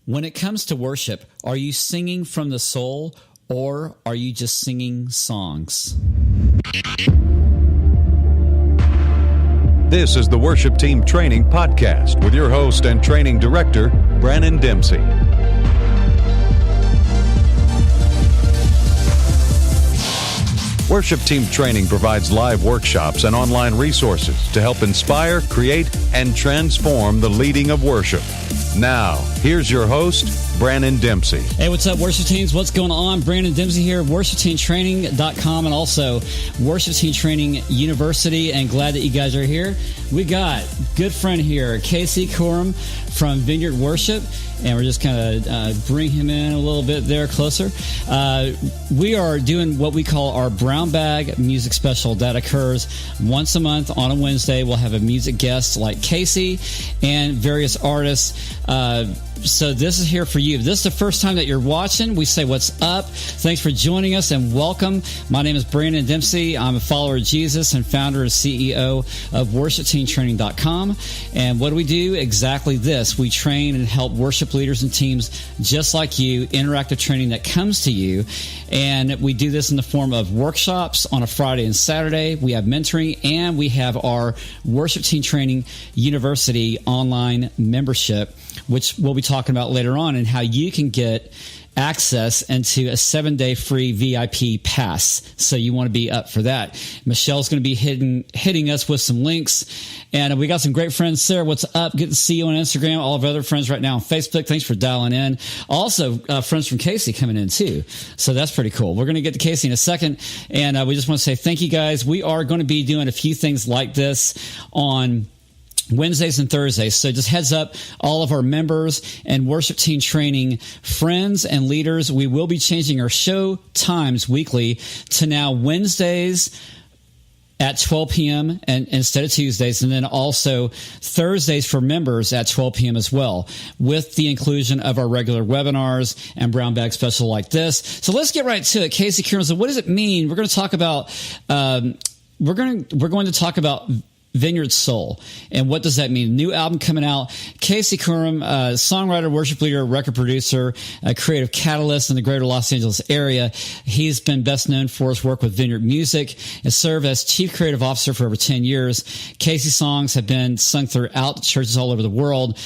When it comes to worship, are you singing from the soul or are you just singing songs? This is the Worship Team Training Podcast with your host and training director, Brannon Dempsey. Worship Team Training provides live workshops and online resources to help inspire, create, and transform the leading of worship. Now, here's your host, Brannon Dempsey. Hey, what's up, Worship Teams? What's going on? Brannon Dempsey here, worshipteamtraining.com, and also Worship Team Training University, and glad that you guys are here. We got good friend here, Casey Corum from Vineyard Worship, and we're just kind of bring him in a little bit there closer. We are doing what we call our Brownbag music special that occurs once a month on a Wednesday. We'll have a music guest like Casey and various artists. So this is here for you. If this is the first time that you're watching, we say what's up. Thanks for joining us and welcome. My name is Brannon Dempsey. I'm a follower of Jesus and founder and CEO of worshipteamtraining.com. And what do we do? Exactly this. We train and help worship leaders and teams just like you, interactive training that comes to you. And we do this in the form of workshops on a Friday and Saturday. We have mentoring, and we have our Worship Team Training University online membership, which we'll be talking about later on, and how you can get access into a 7-day free VIP pass. So you want to be up for that. Michelle's going to be hitting us with some links. And we got some great friends. Sarah, what's up? Good to see you on Instagram. All of our other friends right now on Facebook. Thanks for dialing in. Also, friends from Casey coming in too. So that's pretty cool. We're going to get to Casey in a second. And we just want to say thank you guys. We are going to be doing a few things like this on Wednesdays and Thursdays. So just heads up, all of our members and Worship Team Training friends and leaders, we will be changing our show times weekly to now Wednesdays at 12 p.m. and instead of Tuesdays, and then also Thursdays for members at 12 p.m. as well, with the inclusion of our regular webinars and brown bag special like this. So let's get right to it. Casey Corum, so what does it mean? We're going to talk about we're going to talk about Vineyard Soul. And what does that mean? New album coming out. Casey Corum, songwriter, worship leader, record producer, a creative catalyst in the greater Los Angeles area. He's been best known for his work with Vineyard Music and served as chief creative officer for over 10 years. Casey's songs have been sung throughout churches all over the world.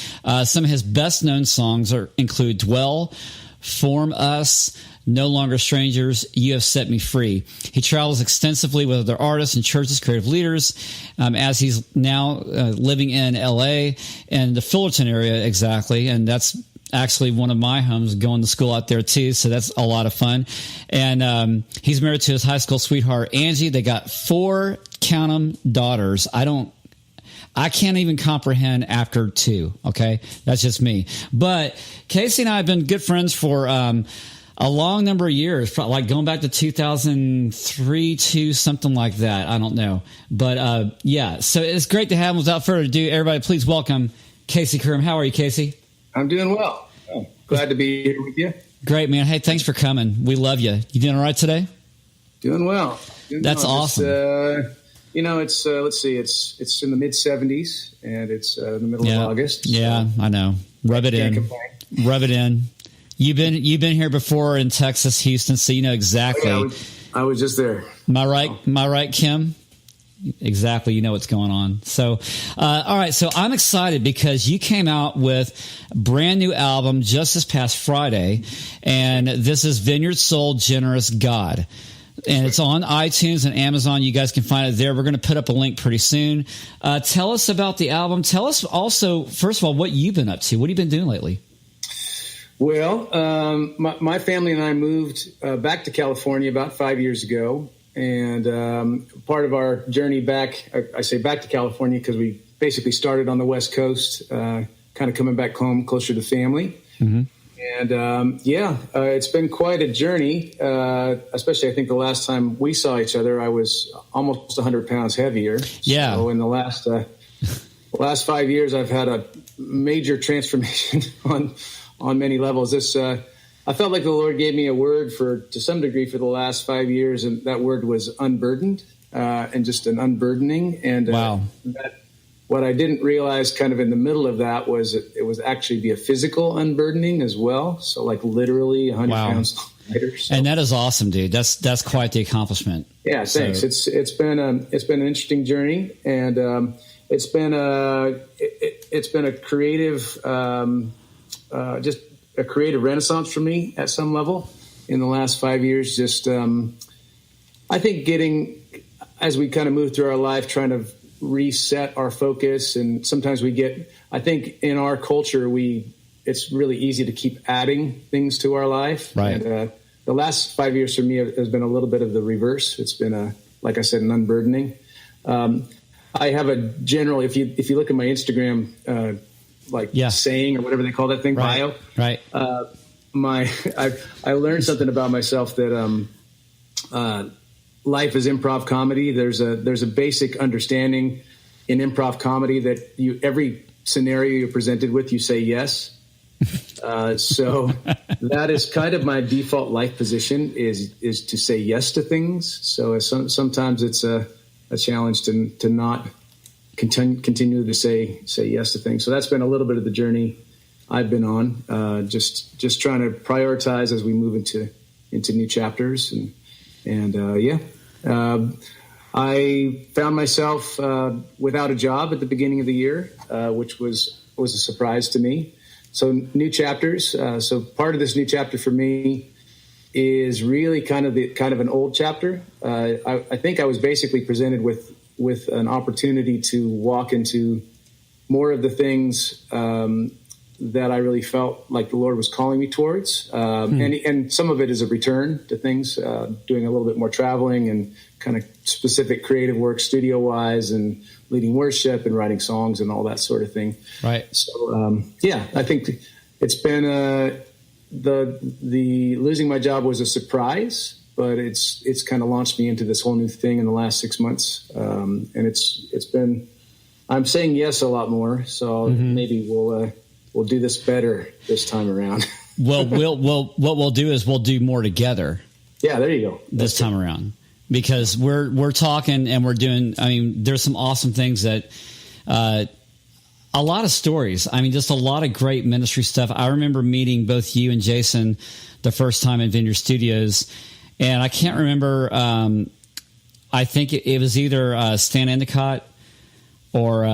Some of his best known songs include Dwell, Form Us, No Longer Strangers, You Have Set Me Free. He travels extensively with other artists and churches, creative leaders, as he's now living in L.A. and the Fullerton area exactly, and that's actually one of my homes, going to school out there too, so that's a lot of fun. And he's married to his high school sweetheart, Angie. They got 4, count 'em, daughters. I can't even comprehend after 2, okay? That's just me. But Casey and I have been good friends for a long number of years, like going back to 2003 to something like that. I don't know. But yeah, so it's great to have him. Without further ado, everybody, please welcome Casey Corum. How are you, Casey? I'm doing well. Oh, glad to be here with you. Great, man. Hey, thanks for coming. We love you. You doing all right today? Doing well. That's awesome. It's let's see, it's in the mid 70s, and it's in the middle of August. So yeah, I know. Rub it in. Complain. Rub it in. You've been here before in Texas, Houston, so you know exactly. Oh, yeah, I was just there. My right, Kim? Exactly. You know what's going on. So, all right. So I'm excited because you came out with a brand new album just this past Friday, and this is Vineyard Soul, Generous God. And it's on iTunes and Amazon. You guys can find it there. We're going to put up a link pretty soon. Tell us about the album. Tell us also, first of all, what you've been up to. What have you been doing lately? Well, my family and I moved back to California about 5 years ago. And part of our journey back, I say back to California because we basically started on the West Coast, kind of coming back home closer to family. Mm-hmm. And it's been quite a journey, especially I think the last time we saw each other, I was almost 100 pounds heavier. Yeah. So in the last 5 years, I've had a major transformation on many levels. I felt like the Lord gave me a word to some degree for the last 5 years, and that word was unburdened, and just an unburdening. And wow. what I didn't realize kind of in the middle of that was it was actually be a physical unburdening as well. So like literally 100 pounds lighter. So. And that is awesome, dude. That's quite the accomplishment. Yeah, thanks. So. It's been an interesting journey, and it's been a creative, just a creative renaissance for me at some level in the last 5 years. Just I think as we kind of move through our life, trying to reset our focus, and sometimes I think in our culture it's really easy to keep adding things to our life. Right. And the last 5 years for me has been a little bit of the reverse. It's been like I said, an unburdening. I have a general, if you look at my Instagram, saying or whatever they call that thing, bio. Right. I learned something about myself that life is improv comedy. There's a basic understanding in improv comedy that every scenario you're presented with, you say yes. So that is kind of my default life position is to say yes to things. So sometimes it's a challenge to not continue to say yes to things. So that's been a little bit of the journey I've been on. Just trying to prioritize as we move into new chapters I found myself without a job at the beginning of the year, which was a surprise to me. So new chapters. So part of this new chapter for me is really kind of an old chapter. I think I was basically presented with an opportunity to walk into more of the things that I really felt like the Lord was calling me towards. And some of it is a return to things, doing a little bit more traveling and kind of specific creative work studio wise and leading worship and writing songs and all that sort of thing. Right. So, I think it's been, the losing my job was a surprise, but it's kind of launched me into this whole new thing in the last 6 months. And it's been, I'm saying yes a lot more. So maybe we'll do this better this time around. What we'll do is we'll do more together. Yeah, there you go. This time around, because we're talking and we're doing. I mean, there's some awesome things that, a lot of stories. I mean, just a lot of great ministry stuff. I remember meeting both you and Jason the first time in Vineyard Studios, and I can't remember. I think it was either Stan Endicott or.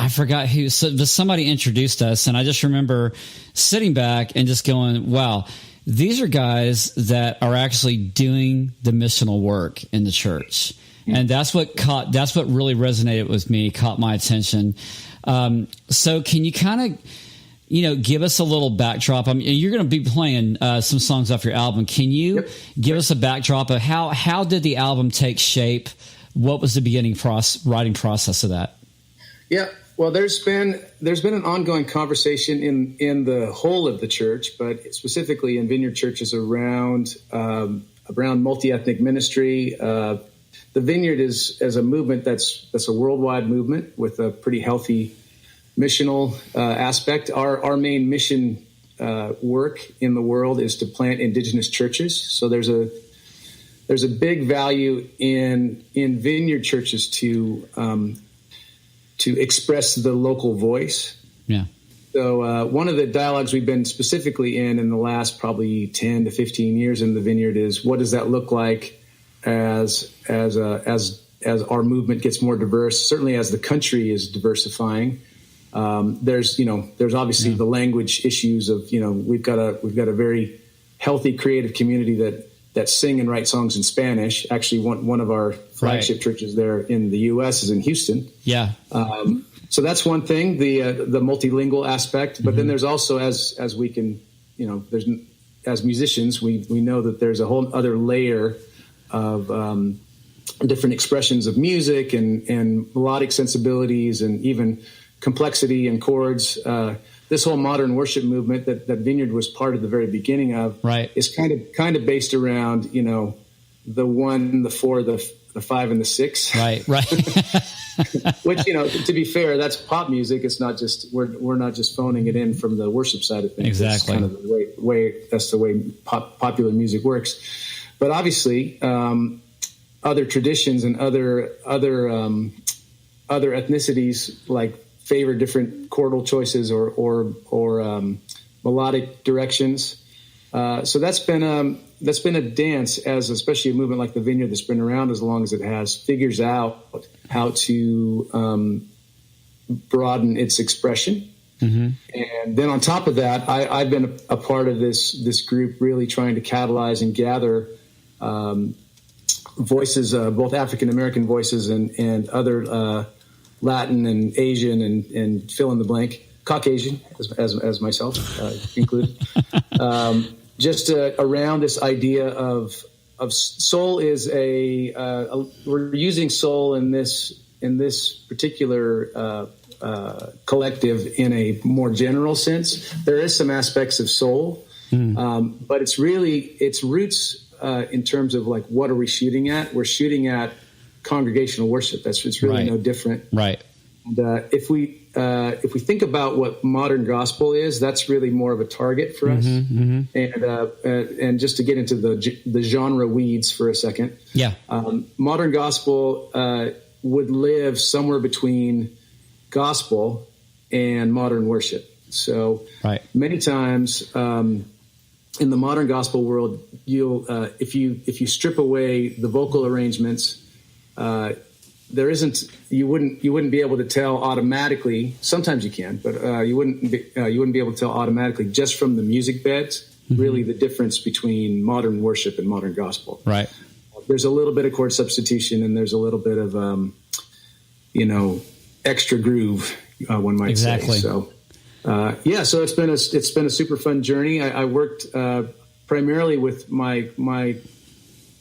I forgot who, but somebody introduced us, and I just remember sitting back and just going, wow, these are guys that are actually doing the missional work in the church. And that's what really resonated with me, caught my attention. So can you kind of, give us a little backdrop? I mean, you're going to be playing some songs off your album. Can you give us a backdrop of how did the album take shape? What was the beginning writing process of that? Yeah. Well, there's been an ongoing conversation in the whole of the church, but specifically in Vineyard churches around multi-ethnic ministry. The Vineyard is a movement that's a worldwide movement with a pretty healthy missional aspect. Our main mission work in the world is to plant indigenous churches. So there's a big value in Vineyard churches to express the local voice. Yeah. So one of the dialogues we've been specifically in the last probably 10 to 15 years in the Vineyard is what does that look like as our movement gets more diverse, certainly as the country is diversifying. There's obviously the language issues of, we've got a very healthy creative community that sing and write songs in Spanish. Actually, one of our flagship churches there in the U.S. is in Houston. Yeah. So that's one thing, the multilingual aspect. But then there's also, as we can, as musicians, we know that there's a whole other layer of different expressions of music and melodic sensibilities and even complexity and chords. This whole modern worship movement that Vineyard was part of the very beginning of is kind of based around, the 1, the 4, the 5, and the 6. Right. Which, to be fair, that's pop music. It's not just, we're not just phoning it in from the worship side of things. Exactly. It's kind of the way that's the way popular music works. But obviously, other traditions and other other ethnicities like favor different chordal choices or melodic directions. So that's been a dance, as especially a movement like the Vineyard that's been around as long as it has, figures out how to broaden its expression. Mm-hmm. And then on top of that, I've been a part of this group, really trying to catalyze and gather voices, both African American voices and other Latin and Asian and fill in the blank, Caucasian as myself included. Just around this idea of soul is we're using soul in this particular collective in a more general sense. There is some aspects of soul, but it's roots in terms of like, what are we shooting at? We're shooting at congregational worship. It's really no different. Right. And if we think about what modern gospel is, that's really more of a target for us. And just to get into the genre weeds for a second, modern gospel would live somewhere between gospel and modern worship. So many times in the modern gospel world, you'll if you strip away the vocal arrangements, you wouldn't be able to tell automatically. Sometimes you can, but you wouldn't be able to tell automatically just from the music beds really the difference between modern worship and modern gospel. Right. There's a little bit of chord substitution, and there's a little bit of extra groove, one might say. So so it's been a super fun journey. I worked primarily with my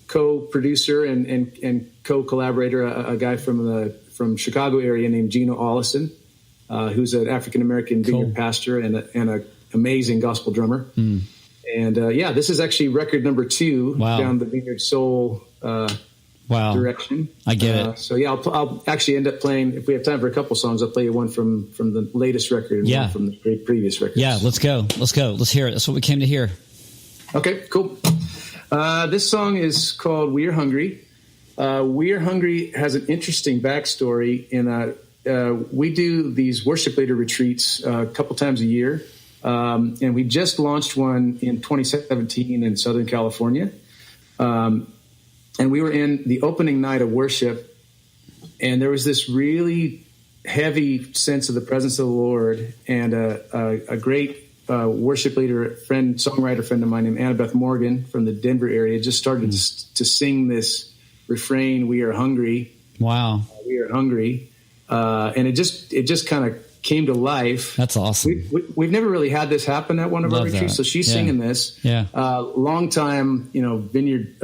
co-producer and co-collaborator, a guy from Chicago area named Gino Allison, who's an African American vineyard pastor and an amazing gospel drummer. And this is actually record number 2 down the Vineyard Soul direction. I get it. So I'll actually end up playing, if we have time for a couple songs, I'll play you one from the latest record and one from the previous record. Yeah, let's go. Let's hear it. That's what we came to hear. Okay, cool. This song is called We Are Hungry. We Are Hungry has an interesting backstory in we do these worship leader retreats a couple times a year. And we just launched one in 2017 in Southern California. And we were in the opening night of worship, and there was this really heavy sense of the presence of the Lord, and a great worship leader, songwriter friend of mine named Annabeth Morgan from the Denver area just started to sing this refrain, "We are hungry." Wow. We are hungry. And it just kind of came to life. That's awesome. We've never really had this happen at one of our retreats. So she's singing this. Yeah. Long time, vineyard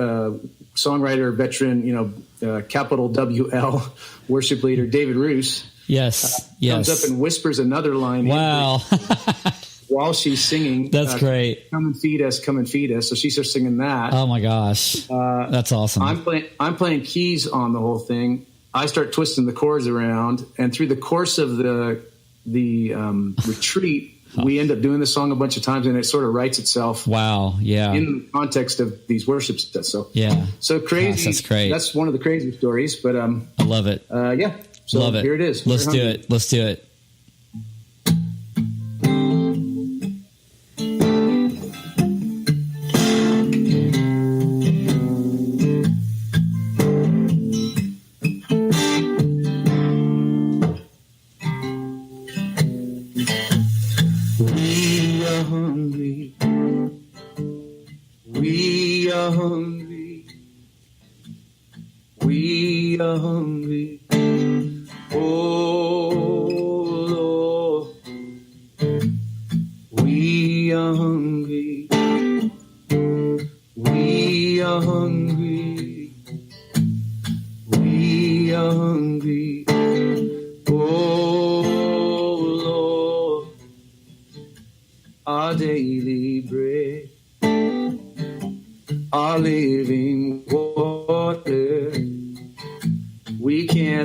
songwriter, veteran, capital WL worship leader, David Roos. Yes. Comes up and whispers another line. Wow. While she's singing. That's great. Come and feed us, come and feed us. So she starts singing that. Oh my gosh. That's awesome. I'm playing keys on the whole thing. I start twisting the chords around, and through the course of the retreat, we end up doing the song a bunch of times, and it sort of writes itself. Wow. Yeah. In the context of these worship sets. So So crazy. Gosh, that's great. That's one of the crazy stories, but I love it. So love it. Here it is. Let's do it. Let's do it.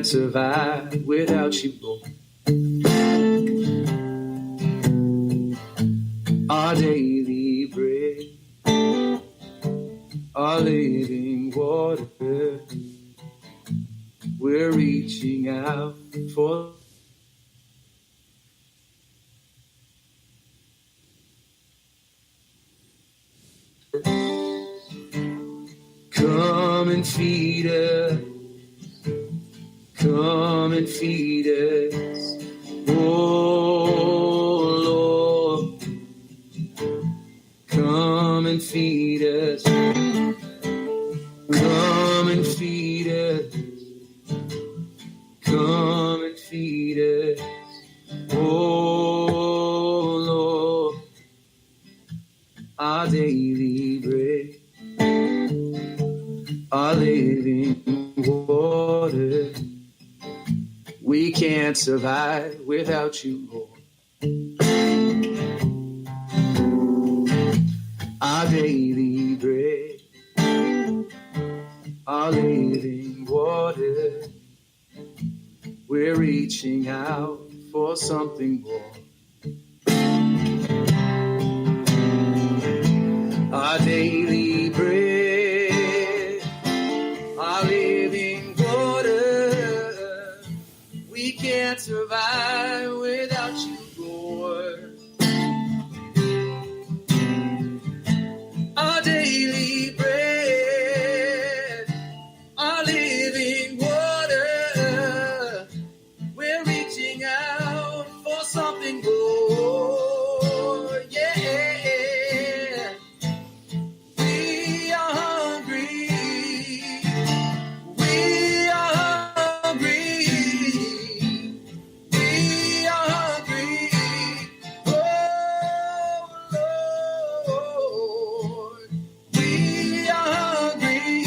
Survive without you, Lord. Our daily bread, our living water. we're reaching out for. Come and feed us. Come and feed us. Oh, Lord. Come and feed us. Come and feed us. Come and feed us. Oh, Lord. Our daily bread. Our living water. We can't survive without you, Lord. Our daily bread, our living water. We're reaching out for something more. Our daily bread, our living water. We can't survive without you, Lord. Our daily bread, our living water. We're reaching out for something more. Yeah. We are hungry. We are hungry. We are hungry. Oh, Lord. We are hungry.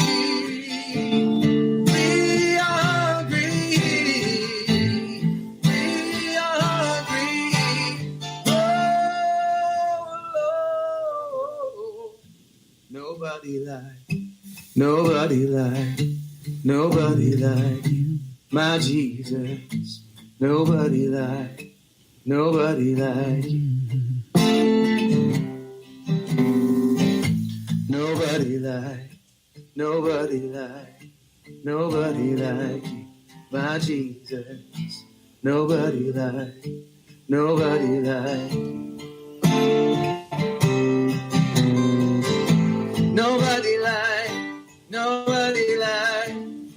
We are hungry. We are hungry. Oh, Lord. Nobody like you, my Jesus. Nobody like you. Nobody like you, my Jesus. Nobody like you. Nobody like you.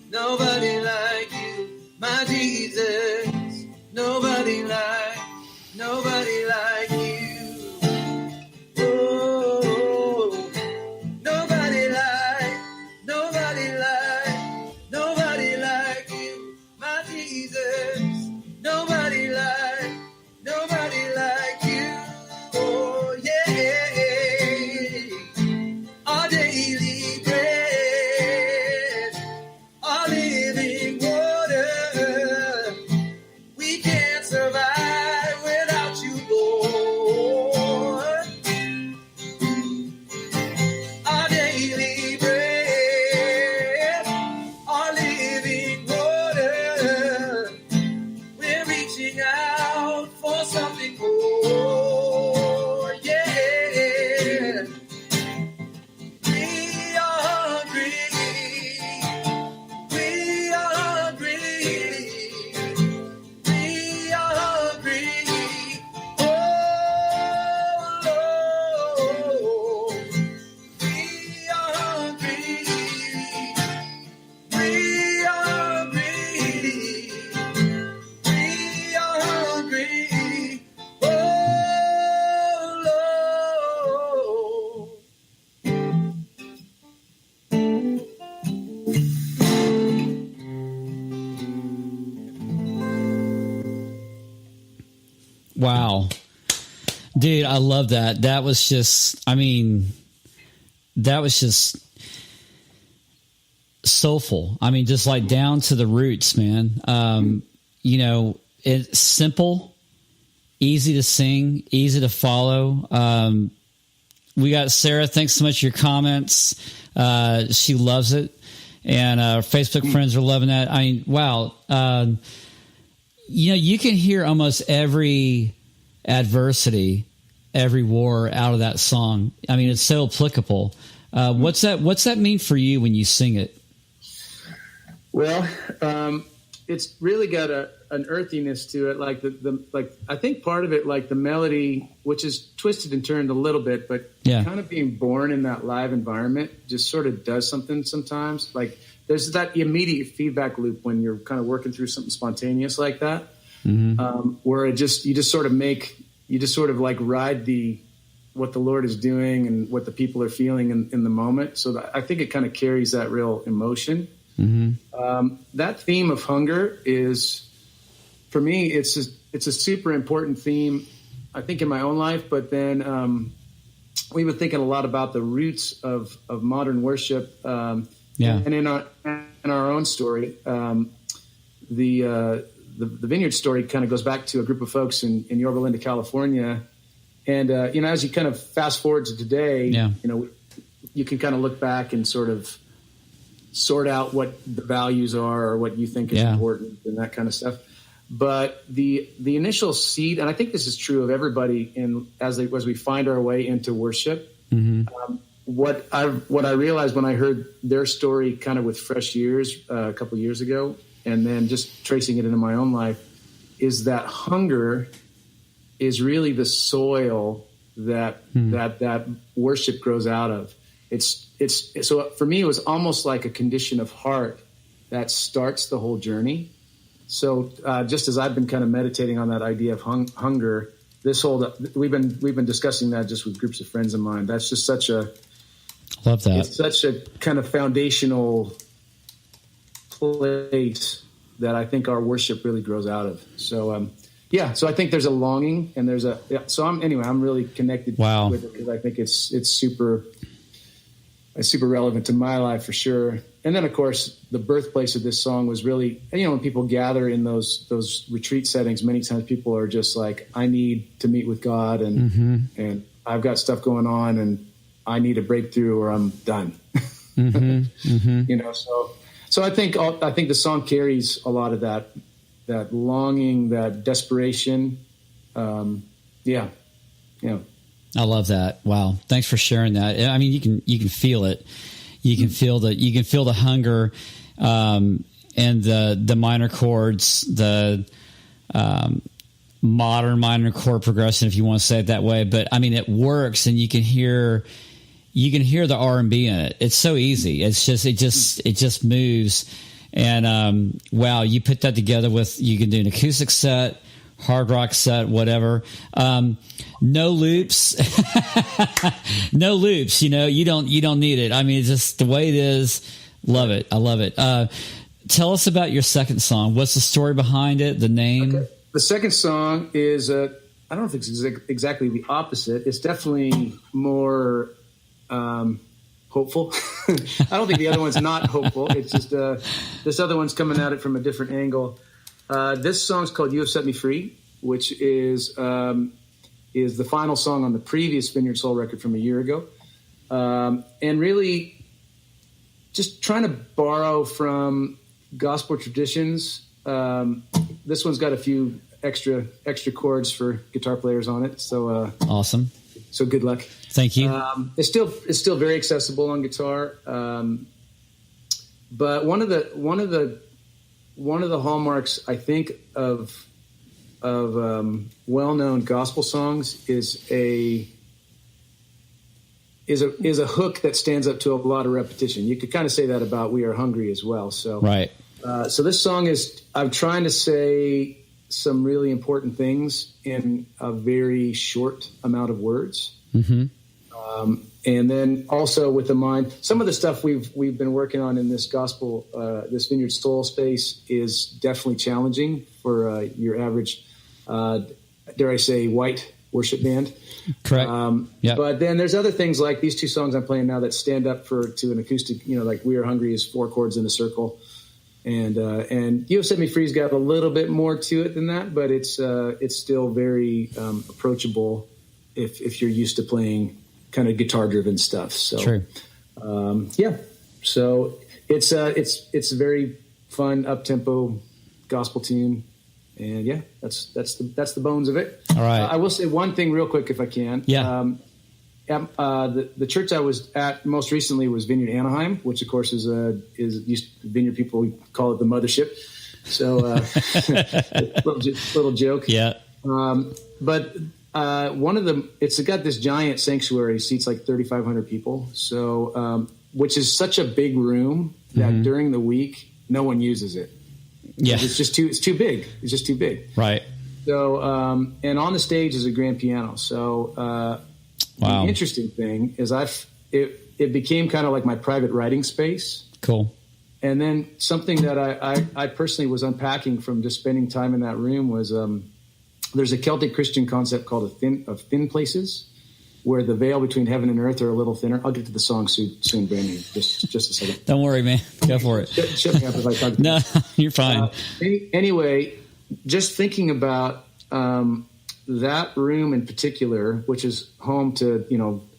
Nobody like you, my Jesus. Nobody like you. Oh, nobody like you, my Jesus. Nobody like you. Oh, yeah. Our daily bread, our living water. We can't survive without you, Lord. Our daily bread, our living water. We're reaching out for something more. Yeah. We are hungry. We are hungry. We are hungry. Oh, Lord. We are hungry. We are hungry. We are hungry. Oh, Lord. Wow. Dude, I love that. That was just soulful. I mean, just like down to the roots, man. It's simple, easy to sing, easy to follow. We got Sarah. Thanks so much for your comments. She loves it. And our Facebook friends are loving that. I mean, wow. You can hear almost every adversity, every war out of that song. I mean, it's so applicable. What's that mean for you when you sing it? Well, it's really got an earthiness to it. Like I think part of it, like the melody, which is twisted and turned a little bit, but kind of being born in that live environment just sort of does something sometimes. Like there's that immediate feedback loop when you're kind of working through something spontaneous like that, where you just sort of like ride what the Lord is doing and what the people are feeling in the moment. So I think it kind of carries that real emotion. That theme of hunger is, for me, it's a super important theme, I think, in my own life. But then we've been thinking a lot about the roots of modern worship, and in our own story. The Vineyard story kind of goes back to a group of folks in Yorba Linda, California. And, as you kind of fast forward to today, you can kind of look back and sort of sort out what the values are or what you think is important and that kind of stuff. But the initial seed, and I think this is true of everybody as we find our way into worship, what I realized when I heard their story kind of with fresh ears a couple of years ago, and then just tracing it into my own life, is that hunger is really the soil that worship grows out of. It's so for me, it was almost like a condition of heart that starts the whole journey. So just as I've been kind of meditating on that idea of hunger, we've been discussing that just with groups of friends of mine. That's just love that. It's such a kind of foundational place that I think our worship really grows out of. So so I think there's a longing, and I'm really connected with it because I think it's super relevant to my life for sure. And then of course the birthplace of this song was really, when people gather in those retreat settings, many times people are just like, I need to meet with God, and I've got stuff going on and I need a breakthrough or I'm done. So I think the song carries a lot of that longing, that desperation. I love that. Wow. Thanks for sharing that. I mean, you can feel it. You can feel the hunger, and the minor chords, the modern minor chord progression, if you want to say it that way. But I mean, it works, and you can hear the R&B in it. It's so easy. It just moves. And you put that together with, you can do an acoustic set, hard rock set, whatever. No loops. No loops, you don't need it. I mean, it's just the way it is. Love it. I love it. Tell us about your second song. What's the story behind it? The name? Okay. The second song is, I don't know if it's exactly the opposite. It's definitely more hopeful. I don't think the other one's not hopeful. It's just this other one's coming at it from a different angle. This song's called "You Have Set Me Free," which is the final song on the previous Vineyard Soul record from a year ago, and really just trying to borrow from gospel traditions. This one's got a few extra chords for guitar players on it. So awesome. So good luck. Thank you. It's still very accessible on guitar. But one of the hallmarks, I think, of well-known gospel songs is a hook that stands up to a lot of repetition. You could kind of say that about "We Are Hungry" as well. So right. So this song I'm trying to say some really important things in a very short amount of words. And then also with the mind, some of the stuff we've been working on in this gospel, this Vineyard Soul space is definitely challenging for your average, dare I say, white worship band. Correct. But then there's other things like these two songs I'm playing now that stand up to an acoustic, like "We Are Hungry" is 4 chords in a circle. And "You Have Set Me Free's got a little bit more to it than that, but it's still very approachable if you're used to playing kind of guitar driven stuff. So, true. So it's a very fun up tempo gospel tune, and that's the bones of it. All right. I will say one thing real quick if I can. Yeah. The church I was at most recently was Vineyard Anaheim, which of course is Vineyard people call it the mothership. So, little joke. Yeah. But it's got this giant sanctuary, seats like 3,500 people. So, which is such a big room that during the week, no one uses it. Yeah. It's too big. It's just too big. Right. So, and on the stage is a grand piano. So, wow. The interesting thing is it became kind of like my private writing space. Cool. And then something that I personally was unpacking from just spending time in that room was, there's a Celtic Christian concept called of thin places, where the veil between heaven and earth are a little thinner. I'll get to the song soon, Brandon. Just a second. Don't worry, man. Go for it. Shut me up if I talk. No, you're fine. Anyway, just thinking about that room in particular, which is home to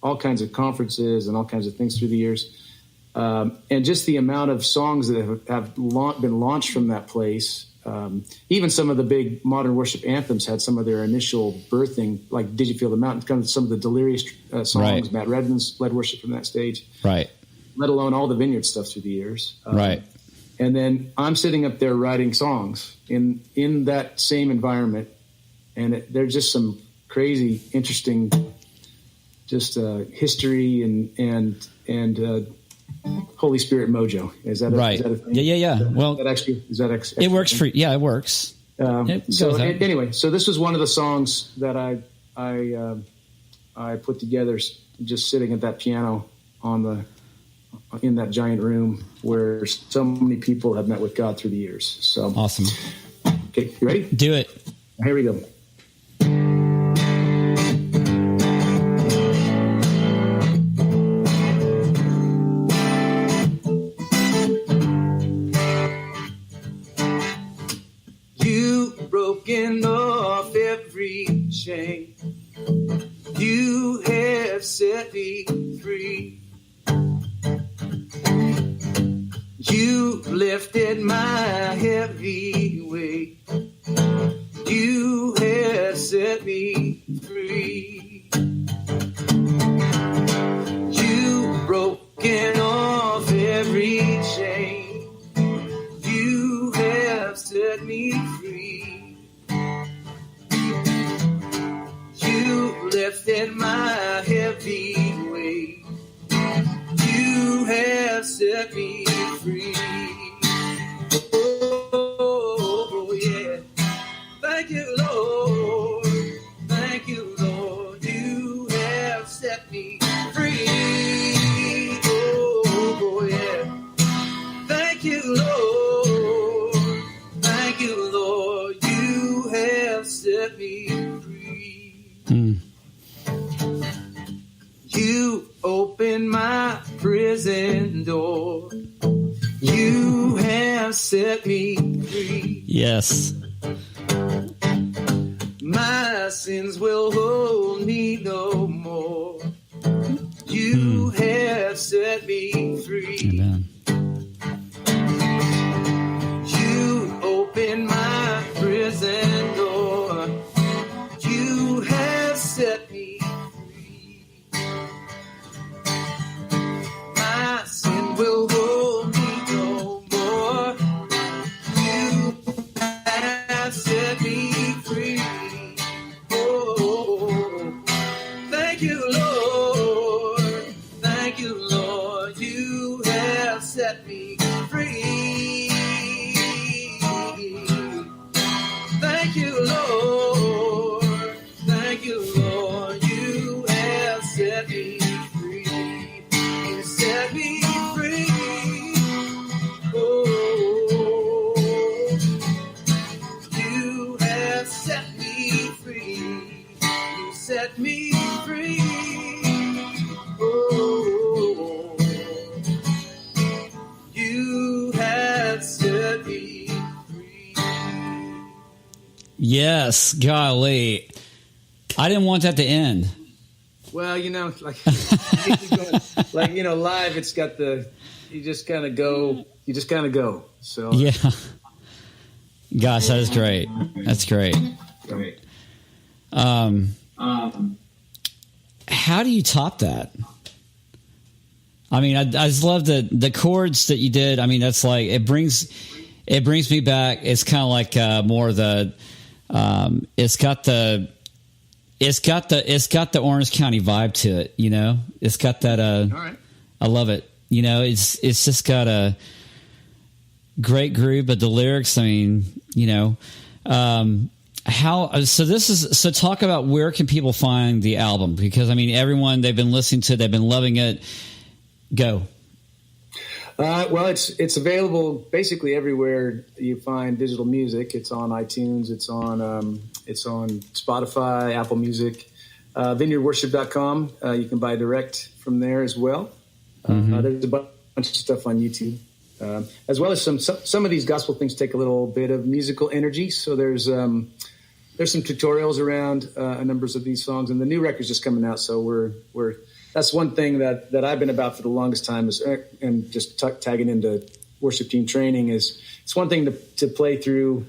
all kinds of conferences and all kinds of things through the years, and just the amount of songs that have been launched from that place. Even some of the big modern worship anthems had some of their initial birthing, like "Did You Feel the Mountain?" Kind of some of the Delirious songs. Right. Matt Redman's led worship from that stage. Right. Let alone all the Vineyard stuff through the years. Right. And then I'm sitting up there writing songs in that same environment, and they're just some crazy, interesting, just history and Holy Spirit mojo. Is that right? Is that a thing? Yeah. Well, is that extra it works thing? it works. Anyway, so this was one of the songs that I put together, just sitting at that piano in that giant room where so many people have met with God through the years. So awesome. Okay, you ready? Do it. Here we go. Broken off every chain, you have set me free. You lifted my heavy weight, you have set me free. You broken off every chain, you have set me free. Lifted my heavy weight, you have set me free. Oh, yeah. Thank you, Lord. Thank you, Lord. You have set me free. Oh, yeah. Thank you, Lord. Thank you, Lord. You have set me free. You opened my prison door. You have set me free. Yes. My sins will hold me no more. You have set me free. Amen. You opened my prison door. You have set me will hold me no more. You have set me free. Oh, thank you, Lord. Thank you, Lord. You have set me free. Thank you, Lord. Thank you, Lord. You have set me free. You set me free. Set me free. Oh, you have set me free. Yes, golly. I didn't want that to end. Well, live, it's got you just kind of go. So yeah. Gosh, that is great. That's great. Great. How do you top that? I mean, I just love the chords that you did. I mean, that's like, it brings, it brings me back. It's kind of like more the it's got the Orange County vibe to it, you know. It's got that all right. I love it. You know, it's just got a great groove, but the lyrics, I mean, you know, so talk about where can people find the album? Because I mean, everyone, they've been listening to it, they've been loving it. Go. Well, it's available basically everywhere you find digital music. It's on iTunes. It's on Spotify, Apple Music, VINEYARDWorship.com. You can buy direct from there as well. There's a bunch of stuff on YouTube, as well as some of these gospel things take a little bit of musical energy. So there's some tutorials around a number of these songs, and the new record's just coming out. So we're that's one thing that I've been about for the longest time is, and just tagging into worship team training is, it's one thing to play through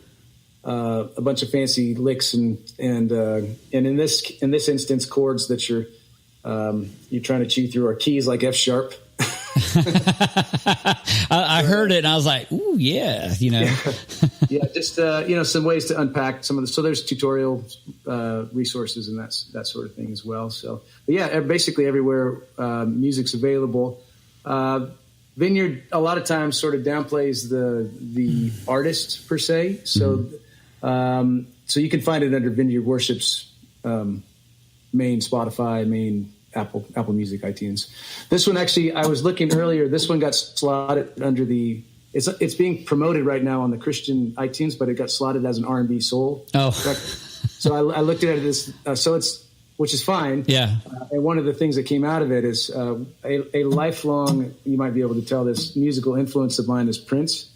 a bunch of fancy licks and in this instance, chords that you're trying to chew through are keys like F sharp. I heard it and I was like, ooh, yeah, you know. Yeah, just some ways to unpack some of the. So there's tutorial resources and that sort of thing as well. So, but yeah, basically everywhere music's available. Vineyard a lot of times sort of downplays the artist per se. So so you can find it under Vineyard Worship's main Spotify, main Apple Music, iTunes. This one actually, I was looking earlier. This one got slotted under the. It's being promoted right now on the Christian iTunes, but it got slotted as an R&B soul. Oh, so I looked at it as which is fine. Yeah. And one of the things that came out of it is a lifelong. You might be able to tell this musical influence of mine is Prince.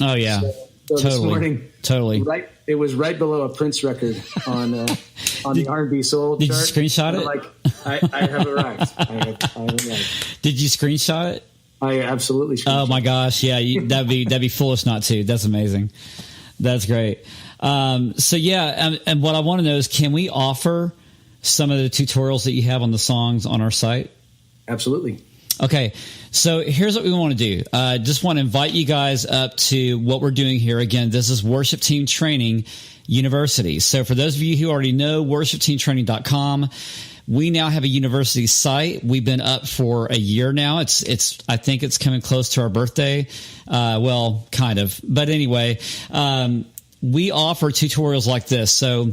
Oh yeah. So totally. This morning, totally. Right. It was right below a Prince record on the R&B soul did chart. Did you screenshot it? Like, I have arrived. I have arrived. Did you screenshot it? I absolutely screenshot. Oh my gosh, yeah, that'd be foolish not to. That's amazing. That's great. So yeah, and what I want to know is, can we offer some of the tutorials that you have on the songs on our site? Absolutely. Okay, so here's what we want to do. Just want to invite you guys up to what we're doing here. Again, this is Worship Team Training University. So for those of you who already know, worshipteamtraining.com, we now have a university site. We've been up for a year now. It's I think it's coming close to our birthday. Well, kind of. But anyway, we offer tutorials like this. So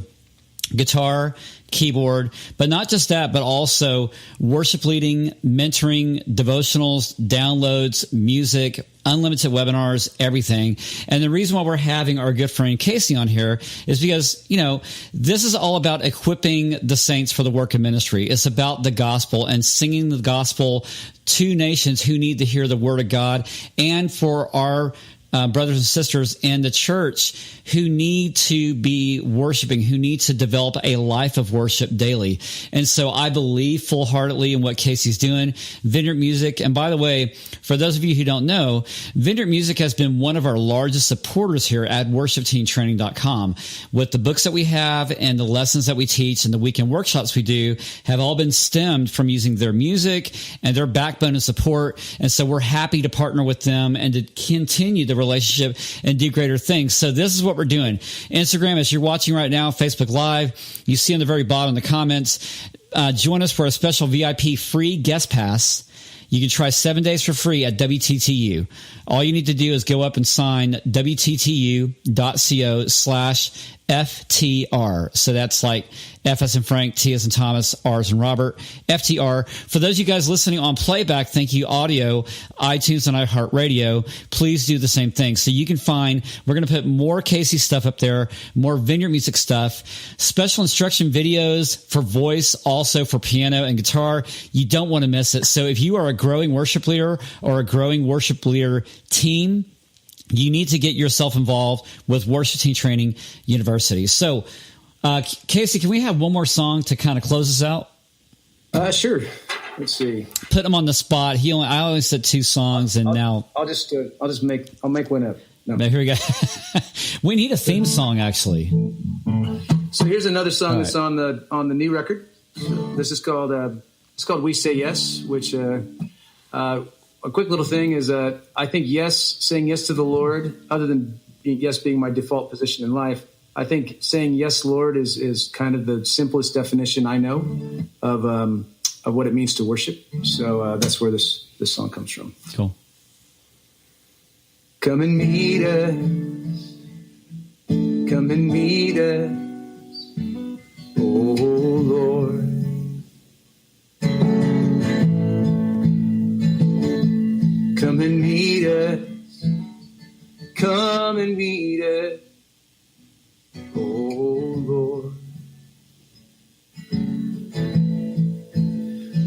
guitar, keyboard, but not just that, but also worship leading, mentoring, devotionals, downloads, music, unlimited webinars, everything. And the reason why we're having our good friend Casey on here is because, you know, this is all about equipping the saints for the work of ministry. It's about the gospel and singing the gospel to nations who need to hear the word of God, and for our brothers and sisters in the church who need to be worshiping, who need to develop a life of worship daily. And so I believe full-heartedly in what Casey's doing. Vineyard Music, and by the way, for those of you who don't know, Vineyard Music has been one of our largest supporters here at worshipteamtraining.com. With the books that we have and the lessons that we teach and the weekend workshops we do have all been stemmed from using their music and their backbone and support. And so we're happy to partner with them and to continue the relationship and do greater things. So this is what we're doing. Instagram, as you're watching right now, Facebook Live, you see on the very bottom in the comments, join us for a special VIP free guest pass. You can try 7 days for free at WTTU. All you need to do is go up and sign wttu.co/FTR. So that's like F as in Frank, T as in Thomas, R as in Robert, FTR. For those of you guys listening on playback, thank you, audio, iTunes and iHeartRadio. Please do the same thing. So you can find, we're going to put more Casey stuff up there, more Vineyard Music stuff, special instruction videos for voice, also for piano and guitar. You don't want to miss it. So if you are a growing worship leader or a growing worship leader team, you need to get yourself involved with Worship Team Training University. So, Casey, can we have one more song to kind of close us out? Sure. Let's see. Put him on the spot. I only said two songs, and I'll make one up. No. Here we go. We need a theme song, actually. So here's another song that's on the new record. This is called "We Say Yes," which a quick little thing is I think saying yes to the Lord, other than yes being my default position in life, I think saying yes, Lord, is kind of the simplest definition I know of what it means to worship. So that's where this song comes from. Cool. Come and meet us. Come and meet us. Oh Lord. Come and meet us. Come and meet us. Oh Lord.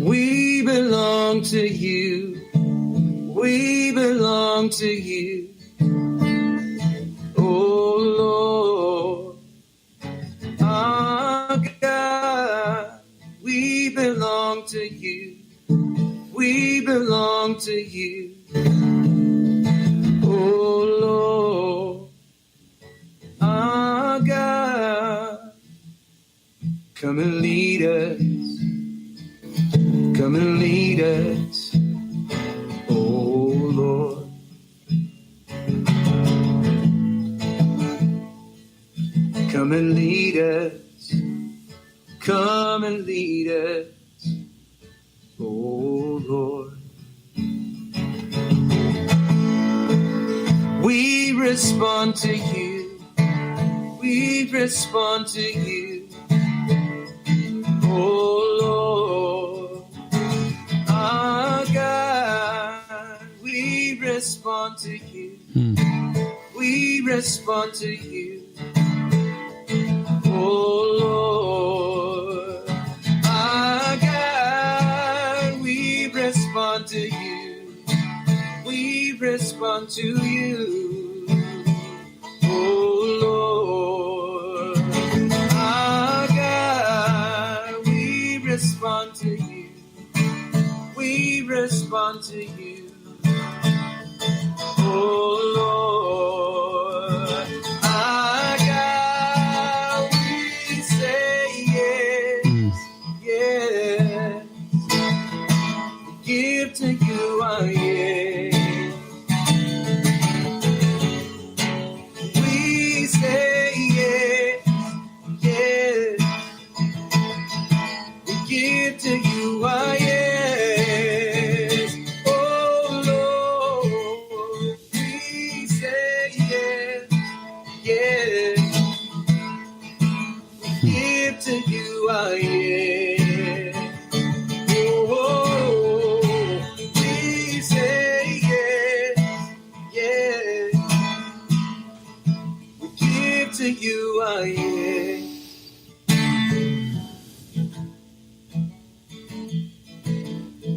We belong to you. We belong to you. Oh Lord. Our God. We belong to you. We belong to you. Oh Lord. Our God. Come and lead us. Come and lead us, oh Lord. Come and lead us. Come and lead us, oh Lord. We respond to you. We respond to you, oh Lord. Our God, we respond to you. We respond to you, oh Lord. Our God, we respond to you. We respond to you, oh Lord. Our God, we respond to you. We respond to you, oh Lord. Our God, we say yes, yes. We give to you our yes. We say yes, yes. We give to you our yes. To you I am. Oh, we say yes, yes. We give to you I am.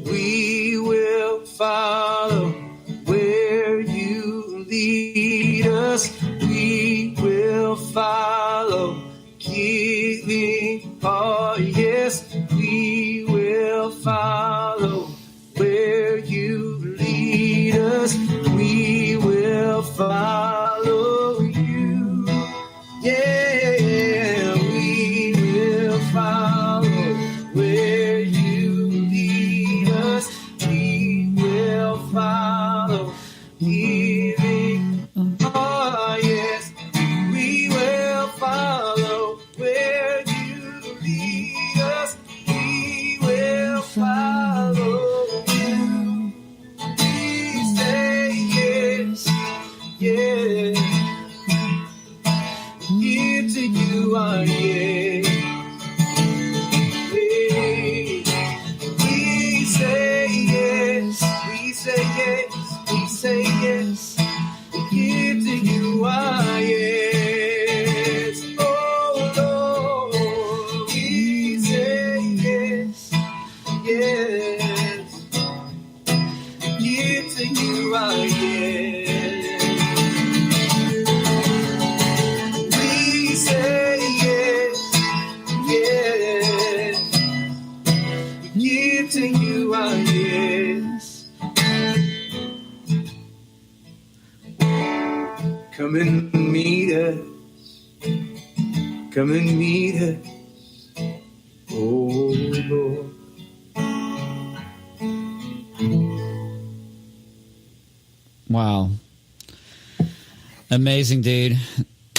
We will follow where you lead us. We will follow. Oh yes, we will follow where you lead us. We will follow you. Yeah, we will follow where you lead us. We will follow. Oh yes, we will follow where you lead us. We will follow you. We say yes, yes. Give to you our yes. We say yes. We say yes. We say yes. We give to you our yes. Oh Lord, we say yes, yes. We give to you our yes. We say yes, yes. We give to you our yes. Come and meet us. Come and meet us. Oh Lord. Wow. Amazing, dude.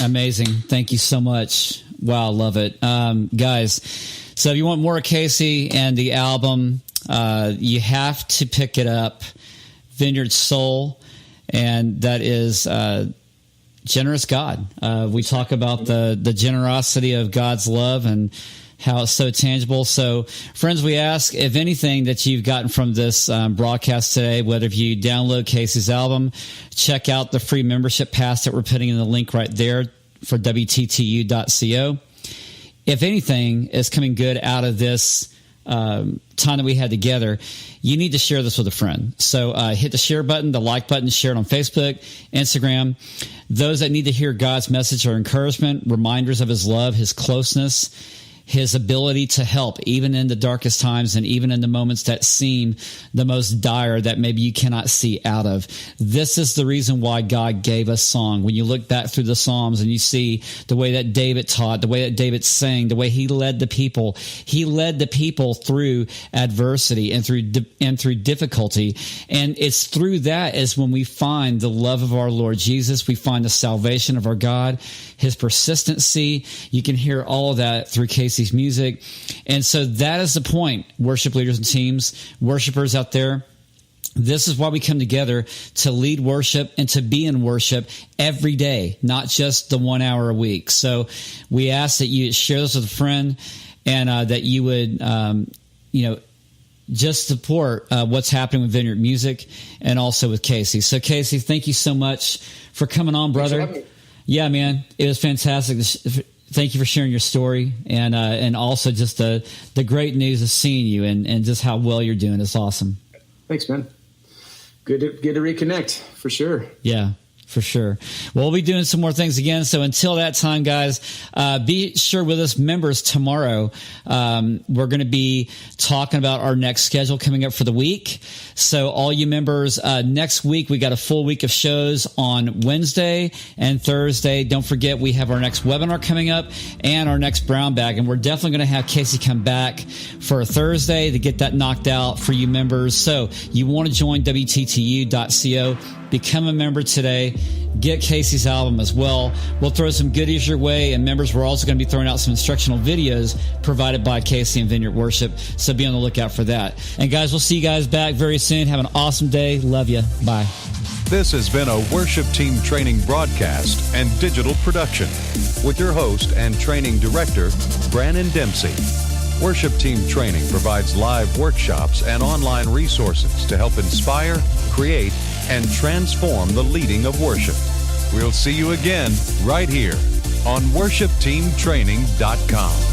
Amazing. Thank you so much. Wow, I love it. Guys, so if you want more of Casey and the album, you have to pick it up. Vineyard Soul, and that is Generous God. We talk about the generosity of God's love and how it's so tangible. So, friends, we ask if anything that you've gotten from this broadcast today, whether if you download Casey's album, check out the free membership pass that we're putting in the link right there for wttu-co. If anything is coming good out of this time that we had together, you need to share this with a friend. So hit the share button, the like button, share it on Facebook, Instagram. Those that need to hear God's message or encouragement, reminders of his love, his closeness, his ability to help even in the darkest times and even in the moments that seem the most dire that maybe you cannot see out of. This is the reason why God gave us song. When you look back through the Psalms and you see the way that David taught, the way that David sang, the way he led the people through adversity and through difficulty. And it's through that is when we find the love of our Lord Jesus. We find the salvation of our God, his persistency. You can hear all of that through Casey's music. And so that is the point, worship leaders and teams, worshipers out there. This is why we come together to lead worship and to be in worship every day, not just the 1 hour a week. So we ask that you share this with a friend and that you would, just support what's happening with Vineyard Music and also with Casey. So Casey, thank you so much for coming on, brother. Yeah, man, it was fantastic. Thank you for sharing your story and also just the great news of seeing you and just how well you're doing. It's awesome. Thanks, man. Good to reconnect for sure. Yeah, for sure. Well, we'll be doing some more things again. So until that time, guys, be sure with us members tomorrow. We're going to be talking about our next schedule coming up for the week. So all you members, next week, we got a full week of shows on Wednesday and Thursday. Don't forget, we have our next webinar coming up and our next Brownbag. And we're definitely going to have Casey come back for a Thursday to get that knocked out for you members. So you want to join wttu-co. Become a member today. Get Casey's album as well. We'll throw some goodies your way, and members, we're also going to be throwing out some instructional videos provided by Casey and Vineyard Worship, so be on the lookout for that. And guys, we'll see you guys back very soon. Have an awesome day. Love you. Bye. This has been a Worship Team Training broadcast and digital production with your host and training director, Brandon Dempsey. Worship Team Training provides live workshops and online resources to help inspire, create, and transform the leading of worship. We'll see you again right here on worshipteamtraining.com.